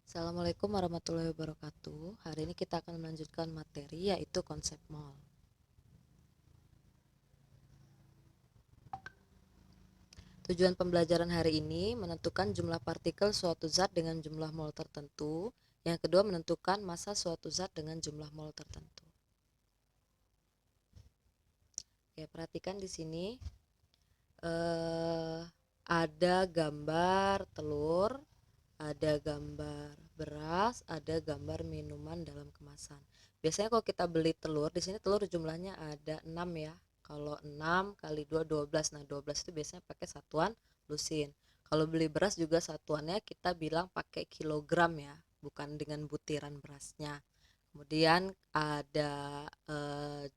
Assalamualaikum warahmatullahi wabarakatuh. Hari ini kita akan melanjutkan materi yaitu konsep mol. Tujuan pembelajaran hari ini menentukan jumlah partikel suatu zat dengan jumlah mol tertentu. Yang kedua menentukan massa suatu zat dengan jumlah mol tertentu. Oke, perhatikan di sini ada gambar telur, ada gambar beras, ada gambar minuman dalam kemasan. Biasanya kalau kita beli telur, di sini telur jumlahnya ada 6 ya. Kalau 6 kali 2, 12. Nah, 12 itu biasanya pakai satuan lusin. Kalau beli beras juga satuannya kita bilang pakai kilogram ya, bukan dengan butiran berasnya. Kemudian ada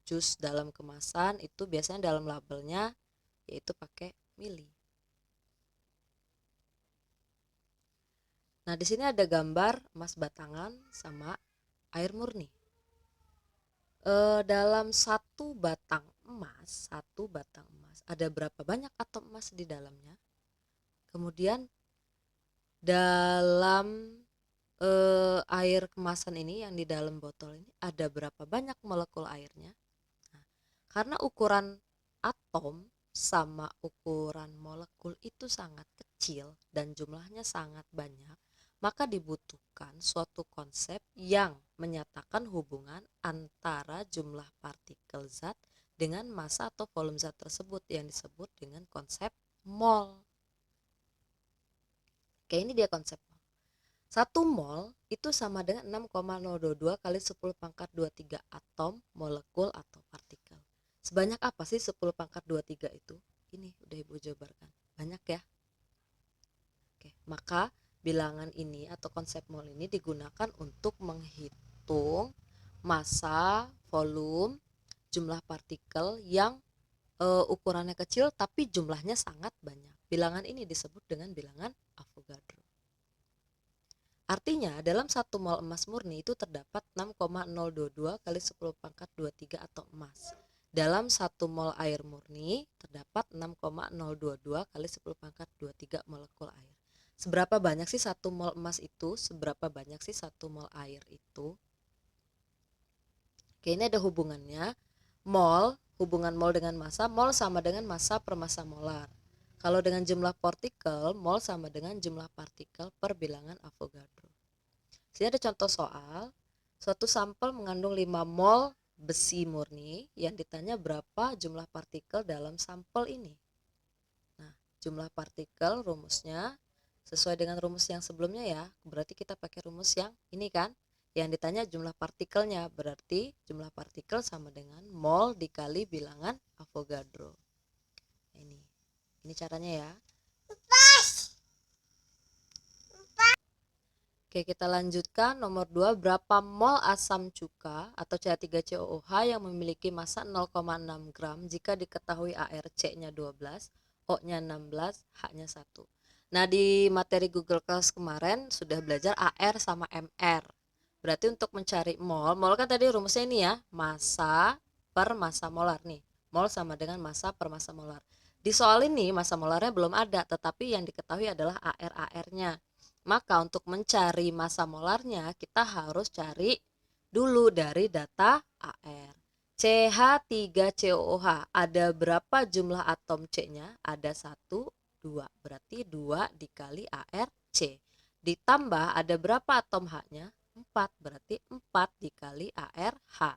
jus dalam kemasan, itu biasanya dalam labelnya yaitu pakai mili. Nah, di sini ada gambar emas batangan sama air murni. Dalam satu batang emas ada berapa banyak atom emas di dalamnya? Kemudian dalam air kemasan ini yang di dalam botol ini ada berapa banyak molekul airnya? Nah, karena ukuran atom sama ukuran molekul itu sangat kecil dan jumlahnya sangat banyak, maka dibutuhkan suatu konsep yang menyatakan hubungan antara jumlah partikel zat dengan massa atau volume zat tersebut yang disebut dengan konsep mol. Oke, ini dia konsep mol. 1 mol itu sama dengan 6,022 kali 10 pangkat 23 atom, molekul atau partikel. Sebanyak apa sih 10 pangkat 23 itu? Ini udah Ibu jabarkan. Banyak ya? Oke, maka bilangan ini atau konsep mol ini digunakan untuk menghitung massa, volume, jumlah partikel yang ukurannya kecil tapi jumlahnya sangat banyak. Bilangan ini disebut dengan bilangan Avogadro. Artinya dalam 1 mol emas murni itu terdapat 6,022 kali 10 pangkat 23 atom emas. Dalam 1 mol air murni terdapat 6,022 kali 10 pangkat 23 molekul air. Seberapa banyak sih 1 mol emas itu? Seberapa banyak sih 1 mol air itu? Oke, ini ada hubungannya. Mol, hubungan mol dengan massa, mol sama dengan massa per massa molar. Kalau dengan jumlah partikel, mol sama dengan jumlah partikel per bilangan Avogadro. Sini ada contoh soal. Suatu sampel mengandung 5 mol besi murni, yang ditanya berapa jumlah partikel dalam sampel ini. Nah, jumlah partikel rumusnya sesuai dengan rumus yang sebelumnya ya. Berarti kita pakai rumus yang ini kan. Yang ditanya jumlah partikelnya, berarti jumlah partikel sama dengan mol dikali bilangan Avogadro. Ini caranya ya. Oke, kita lanjutkan. Nomor 2, berapa mol asam cuka atau CH3COOH yang memiliki massa 0,6 gram jika diketahui ARC-nya 12, O-nya 16, H-nya 1. Nah, di materi Google Class kemarin sudah belajar AR sama MR. Berarti untuk mencari mol, mol kan tadi rumusnya ini ya, massa per massa molar nih. Mol sama dengan massa per massa molar. Di soal ini massa molarnya belum ada, tetapi yang diketahui adalah AR-AR-nya. Maka untuk mencari massa molarnya kita harus cari dulu dari data AR. CH3COOH ada berapa jumlah atom C-nya? Ada 1, 2. Berarti 2 dikali ARC. Ditambah ada berapa atom H-nya? 4. Berarti 4 dikali ARH.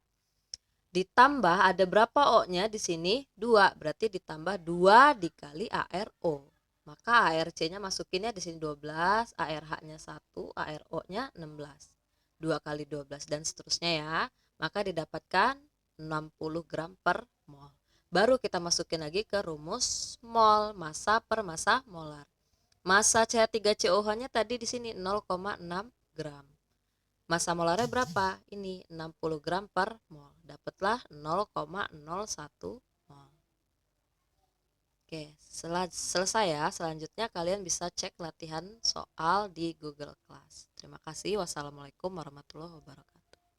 Ditambah ada berapa O-nya di sini? 2. Berarti ditambah 2 dikali ARO. Maka ARC-nya masukinnya di sini 12, ARH-nya 1, ARO-nya 16. 2 kali 12 dan seterusnya ya. Maka didapatkan 60 gram per mol. Baru kita masukin lagi ke rumus mol, massa per massa molar. Massa CH3COH-nya tadi di sini 0,6 gram. Massa molarnya berapa? Ini 60 gram per mol. Dapatlah 0,01 mol. Oke, selesai ya. Selanjutnya kalian bisa cek latihan soal di Google Class. Terima kasih. Wassalamualaikum warahmatullahi wabarakatuh.